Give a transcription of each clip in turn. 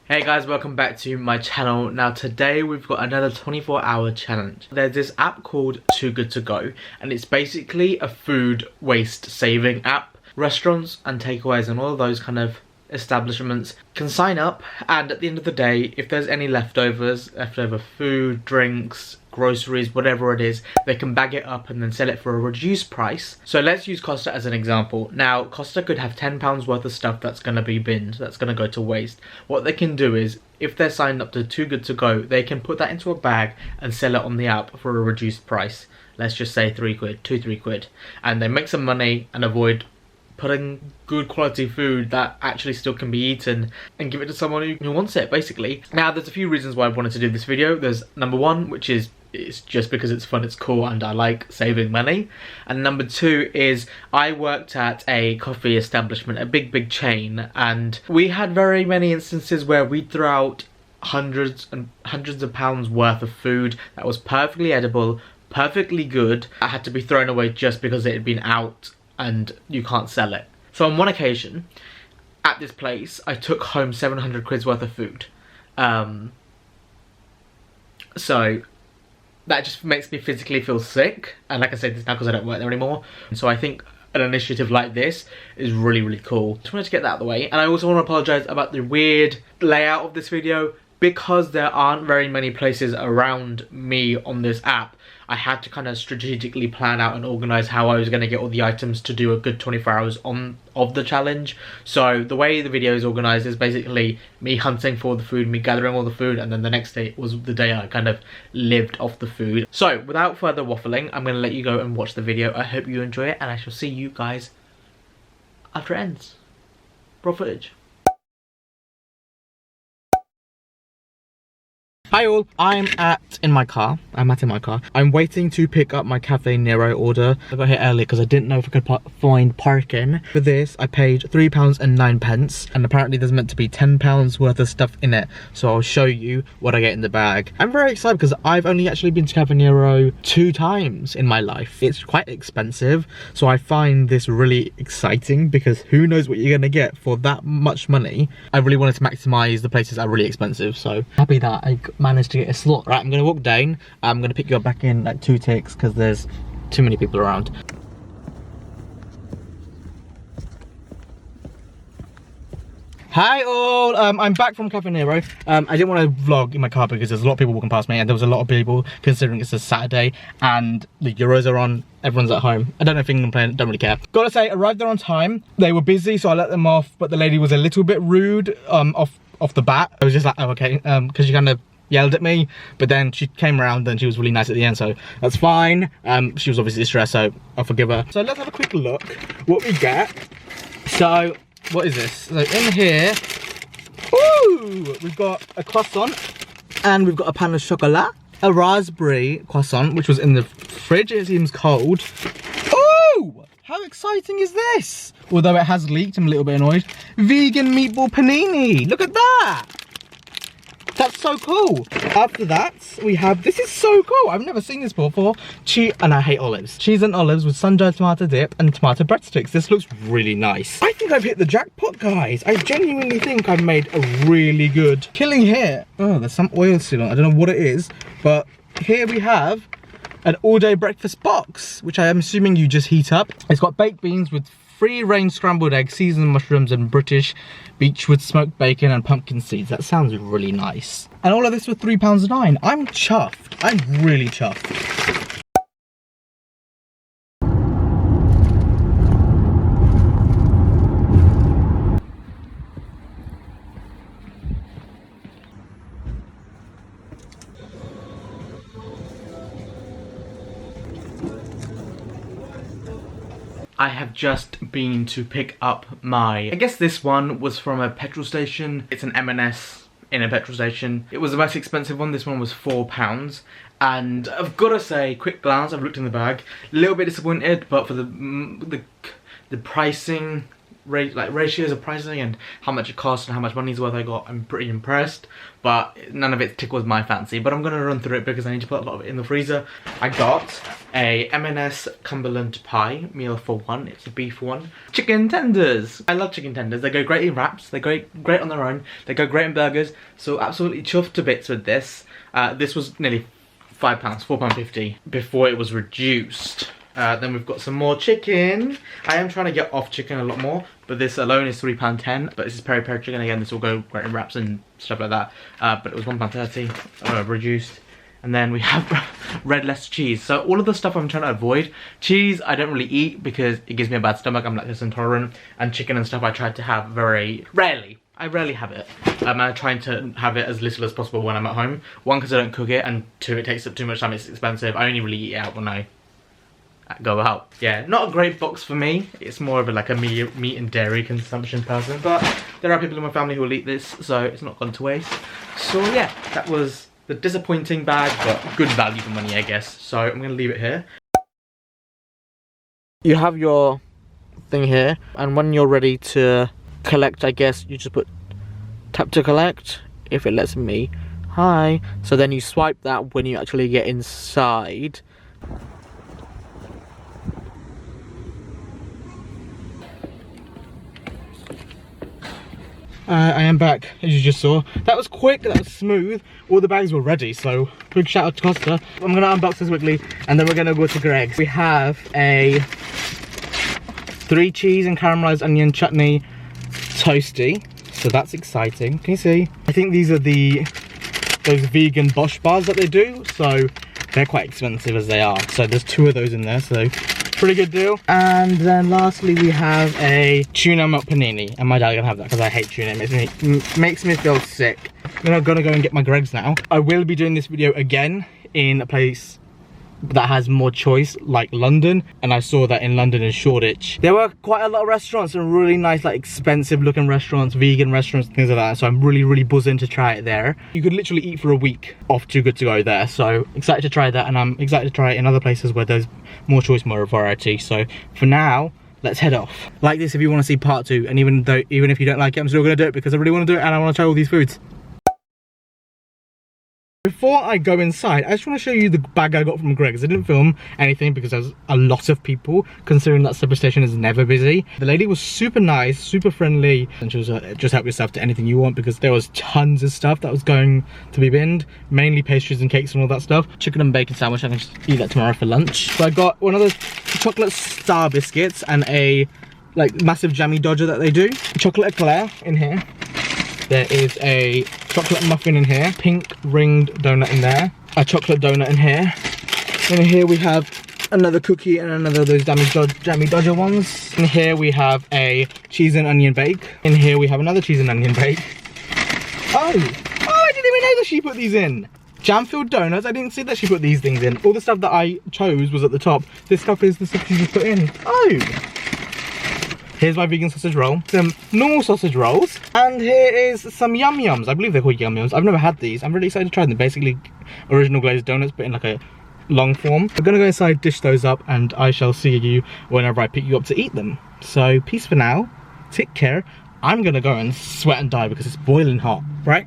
Hey guys, welcome back to my channel. Now today we've got another 24-hour challenge. There's this app called Too Good To Go, and it's basically a food waste saving app. Restaurants and takeaways and all of those kind of establishments can sign up, and at the end of the day, if there's any leftover food, drinks, groceries, whatever it is, they can bag it up and then sell it for a reduced price. So let's use Costa as an example. Now Costa could have £10 worth of stuff that's going to be binned, that's going to go to waste. What they can do is, if they're signed up to Too Good To Go, they can put that into a bag and sell it on the app for a reduced price. Let's just say £3, 2-3 quid, and they make some money and avoid putting good quality food that actually still can be eaten and give it to someone who wants it, basically. Now there's a few reasons why I wanted to do this video. There's number one, which is it's just because it's fun, it's cool, and I like saving money. And number two is I worked at a coffee establishment, a big chain, and we had very many instances where we'd throw out hundreds and hundreds of pounds worth of food that was perfectly edible, perfectly good, that had to be thrown away just because it had been out and you can't sell it. So on one occasion at this place, I took home 700 quid's worth of food. So that just makes me physically feel sick, and like I said, this now because I don't work there anymore. So I think an initiative like this is really cool. Just wanted to get that out of the way, and I also want to apologise about the weird layout of this video. Because there aren't very many places around me on this app, I had to kind of strategically plan out and organise how I was going to get all the items to do a good 24 hours of the challenge. So the way the video is organised is basically me hunting for the food, me gathering all the food, and then the next day was the day I kind of lived off the food. So without further waffling, I'm going to let you go and watch the video. I hope you enjoy it, and I shall see you guys after it ends. Raw footage. Hi all, I'm in my car. I'm waiting to pick up my Cafe Nero order. I got here early because I didn't know if I could find parking. For this, I paid £3.09, and apparently there's meant to be £10 worth of stuff in it. So I'll show you what I get in the bag. I'm very excited because I've only actually been to Cafe Nero 2 times in my life. It's quite expensive, so I find this really exciting because who knows what you're gonna get for that much money. I really wanted to maximise the places that are really expensive, so happy that I managed to get a slot. Right, I'm gonna walk down. I'm gonna pick you up back in like 2 ticks because there's too many people around. Hi all, I'm back from Cafe Nero. I didn't want to vlog in my car because there's a lot of people walking past me, and there was a lot of people considering it's a Saturday and the Euros are on, everyone's at home. I don't know if England playing, don't really care. Gotta say, arrived there on time. They were busy, so I let them off, but the lady was a little bit rude off the bat. I was just like, oh okay, because she kind of yelled at me, but then she came around and she was really nice at the end, so that's fine. She was obviously stressed, so I'll forgive her. So let's have a quick look what we get. So what is this? So in here, ooh, we've got a croissant, and we've got a pan au chocolat, a raspberry croissant which was in the fridge. It seems cold. Ooh, how exciting is this? Although it has leaked, I'm a little bit annoyed. Vegan meatball panini, look at that. That's so cool. After that, we have, this is so cool. I've never seen this before. And I hate olives. Cheese and olives with sun-dried tomato dip and tomato breadsticks. This looks really nice. I think I've hit the jackpot, guys. I genuinely think I've made a really good killing here. Oh, there's some oil still on. I don't know what it is, but here we have an all-day breakfast box, which I am assuming you just heat up. It's got baked beans with free-range scrambled eggs, seasoned mushrooms, and British beechwood smoked bacon and pumpkin seeds. That sounds really nice. And all of this for £3.09. I'm chuffed. I'm really chuffed. I have just been to pick up my, I guess this one was from a petrol station. It's an M&S in a petrol station. It was the most expensive one. This one was £4. And I've got to say, quick glance, I've looked in the bag, a little bit disappointed, but for the pricing, ratios of pricing and how much it costs and how much money's worth I got, I'm pretty impressed. But none of it tickles my fancy. But I'm gonna run through it because I need to put a lot of it in the freezer. I got a M&S Cumberland pie meal for one. It's a beef one. Chicken tenders. I love chicken tenders. They go great in wraps. They're great on their own. They go great in burgers. So absolutely chuffed to bits with this. This was nearly £5, £4.50 before it was reduced. Then we've got some more chicken. I am trying to get off chicken a lot more, but this alone is £3.10. But this is peri peri chicken. Again, this will go great in wraps and stuff like that. But it was £1.30 reduced. And then we have red Leicester cheese. So all of the stuff I'm trying to avoid. Cheese I don't really eat because it gives me a bad stomach. I'm lactose intolerant. And chicken and stuff I try to have very rarely. I rarely have it. I'm trying to have it as little as possible when I'm at home. One, because I don't cook it, and two, it takes up too much time, it's expensive. I only really eat out when I go out. Yeah, not a great box for me. It's more of a meat and dairy consumption person, but there are people in my family who will eat this, so it's not gone to waste. So yeah, that was the disappointing bag, but good value for money, I guess. So I'm gonna leave it here. You have your thing here, and when you're ready to collect, I guess you just put tap to collect, if it lets me. Hi. So then you swipe that when you actually get inside. I am back, as you just saw. That was quick, that was smooth. All the bags were ready, so big shout out to Costa. I'm gonna unbox this quickly, and then we're gonna go to Greg's. We have a 3 cheese and caramelized onion chutney toastie, so that's exciting. Can you see? I think these are those vegan Bosch bars that they do, so they're quite expensive as they are. So there's 2 of those in there, so pretty good deal. And then lastly we have a tuna milk panini, and my dad gonna have that because I hate tuna. It makes me feel sick. I'm gonna go and get my Greg's now. I will be doing this video again in a place that has more choice, like London, and I saw that in London and Shoreditch there were quite a lot of restaurants and really nice, like expensive looking restaurants, vegan restaurants, things like that. So I'm really buzzing to try it there. You could literally eat for a week off Too Good To Go there, so excited to try that, and I'm excited to try it in other places where there's more choice, more variety. So for now, let's head off. Like this if you want to see part 2, and even if you don't like it, I'm still gonna do it because I really want to do it and I want to try all these foods. Before I go inside, I just want to show you the bag I got from Greg's. I didn't film anything because there's a lot of people, considering that subway station is never busy. The lady was super nice, super friendly, and she was just help yourself to anything you want, because there was tons of stuff that was going to be binned, mainly pastries and cakes and all that stuff. Chicken and bacon sandwich, I can just eat that tomorrow for lunch. So I got one of those chocolate star biscuits and a massive jammy dodger that they do. Chocolate eclair in here. There is a chocolate muffin in here, pink ringed donut in there, a chocolate donut in here. In here we have another cookie and another of those jammy dodger ones. In here we have a cheese and onion bake. In here we have another cheese and onion bake. Oh, I didn't even know that she put these in. Jam-filled donuts, I didn't see that she put these things in. All the stuff that I chose was at the top. This stuff is the stuff she just put in. Oh. Here's my vegan sausage roll, some normal sausage rolls, and here is some yum yums. I believe they're called yum yums. I've never had these. I'm really excited to try them. Basically original glazed donuts, but in like a long form. I'm gonna go inside, dish those up, and I shall see you whenever I pick you up to eat them. So peace for now, take care. I'm gonna go and sweat and die because it's boiling hot, right?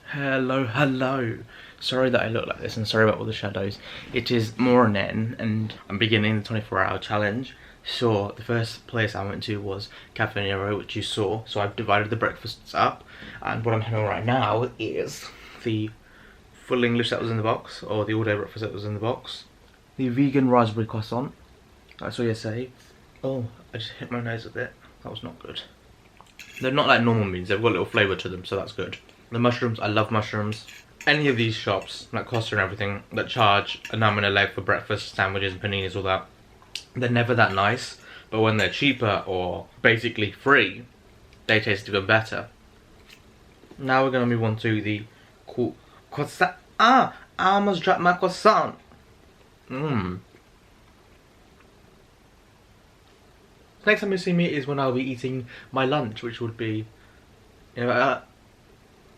Hello. Sorry that I look like this, and sorry about all the shadows. It is morning and I'm beginning the 24-hour challenge. So the first place I went to was Cafe Nero, which you saw. So I've divided the breakfasts up, and what I'm having right now is the full English that was in the box, or the all-day breakfast that was in the box. The vegan raspberry croissant, I saw yesterday. Oh, I just hit my nose a bit. That was not good. They're not like normal meats, they've got a little flavour to them, so that's good. The mushrooms, I love mushrooms. Any of these shops, like Costa and everything, that charge a numb and a leg for breakfast, sandwiches and paninis, all that, they're never that nice. But when they're cheaper or basically free, they taste even better. Now we're going to move on to the croissant. I almost dropped my croissant. Next time you see me is when I'll be eating my lunch, which would be in about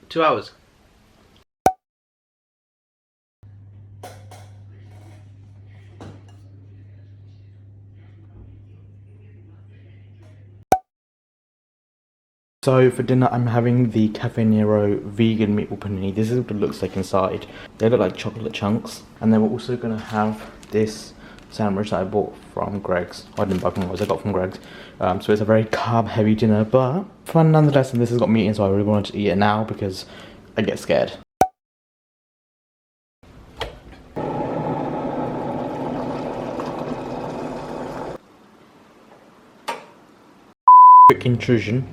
2 hours. So for dinner I'm having the Cafe Nero vegan meatball panini. This is what it looks like inside. They look like chocolate chunks. And then we're also going to have this sandwich that I bought from Greg's. I didn't buy from Greg's, I got from Greg's. So it's a very carb heavy dinner, but fun nonetheless, and this has got meat in, so I really wanted to eat it now because I get scared. Quick intrusion.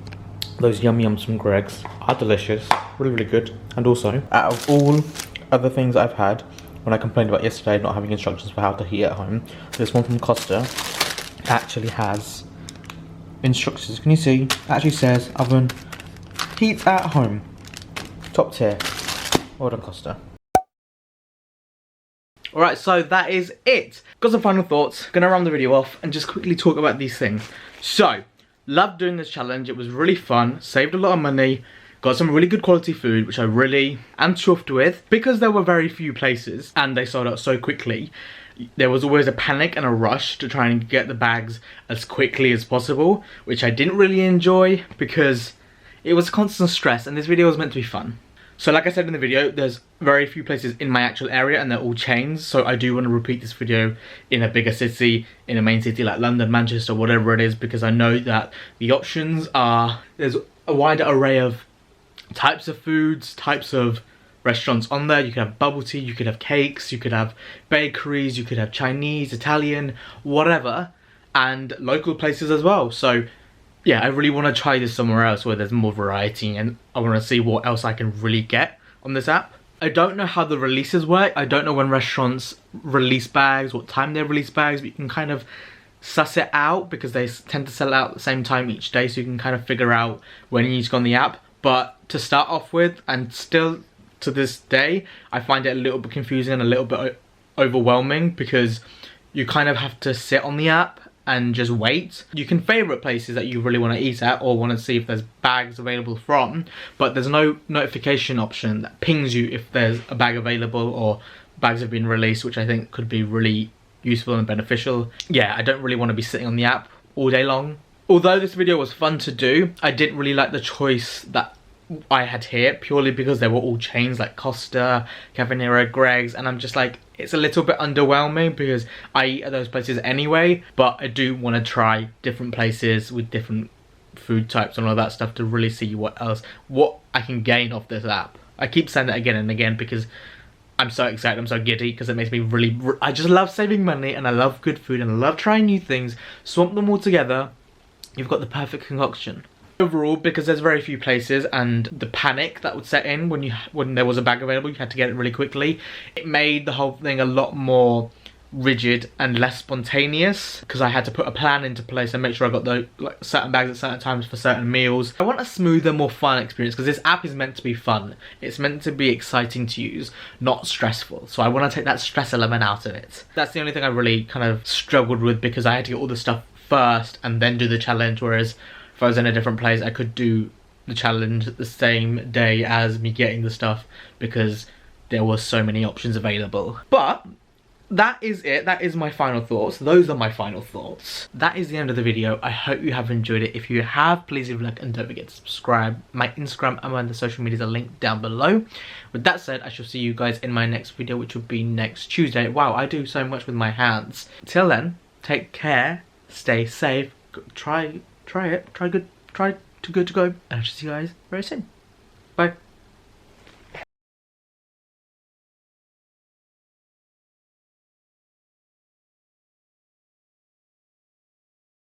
Those yum yums from Greg's are delicious, really good. And also, out of all other things I've had, when I complained about yesterday not having instructions for how to heat at home, this one from Costa actually has instructions. Can you see? It actually says oven heat at home. Top tier. Well done, Costa. Alright, so that is it. Got some final thoughts. Gonna round the video off and just quickly talk about these things. So, loved doing this challenge. It was really fun. Saved a lot of money. Got some really good quality food, which I really am chuffed with. Because there were very few places and they sold out so quickly, there was always a panic and a rush to try and get the bags as quickly as possible, which I didn't really enjoy because it was constant stress, and this video was meant to be fun. So like I said in the video, there's very few places in my actual area and they're all chains, so I do want to repeat this video in a bigger city, in a main city like London, Manchester, whatever it is, because I know that the options are, there's a wider array of types of foods, types of restaurants on there. You could have bubble tea, you could have cakes, you could have bakeries, you could have Chinese, Italian, whatever, and local places as well. So yeah, I really want to try this somewhere else where there's more variety, and I want to see what else I can really get on this app. I don't know how the releases work. I don't know when restaurants release bags, what time they release bags, but you can kind of suss it out because they tend to sell out at the same time each day, so you can kind of figure out when you need to go on the app. But to start off with, and still to this day, I find it a little bit confusing and a little bit overwhelming because you kind of have to sit on the app and just wait. You can favourite places that you really want to eat at or want to see if there's bags available from, but there's no notification option that pings you if there's a bag available or bags have been released, which I think could be really useful and beneficial. Yeah, I don't really want to be sitting on the app all day long. Although this video was fun to do, I didn't really like the choice that I had here, purely because they were all chains like Costa, Cafe Nero, Greg's, and I'm just like, it's a little bit underwhelming because I eat at those places anyway, but I do want to try different places with different food types and all that stuff to really see what I can gain off this app. I keep saying that again and again because I'm so excited, I'm so giddy, because it makes me really, I just love saving money and I love good food and I love trying new things. Swamp them all together, you've got the perfect concoction. Overall, because there's very few places and the panic that would set in when there was a bag available, you had to get it really quickly, it made the whole thing a lot more rigid and less spontaneous because I had to put a plan into place and make sure I got the certain bags at certain times for certain meals. I want a smoother, more fun experience because this app is meant to be fun. It's meant to be exciting to use, not stressful. So I want to take that stress element out of it. That's the only thing I really kind of struggled with because I had to get all the stuff first and then do the challenge, whereas if I was in a different place, I could do the challenge the same day as me getting the stuff because there were so many options available. But that is it. That is my final thoughts. Those are my final thoughts. That is the end of the video. I hope you have enjoyed it. If you have, please leave a like and don't forget to subscribe. My Instagram and my other social medias are linked down below. With that said, I shall see you guys in my next video, which will be next Tuesday. Wow, I do so much with my hands. Till then, take care, stay safe, try too good to go, and I'll see you guys very soon.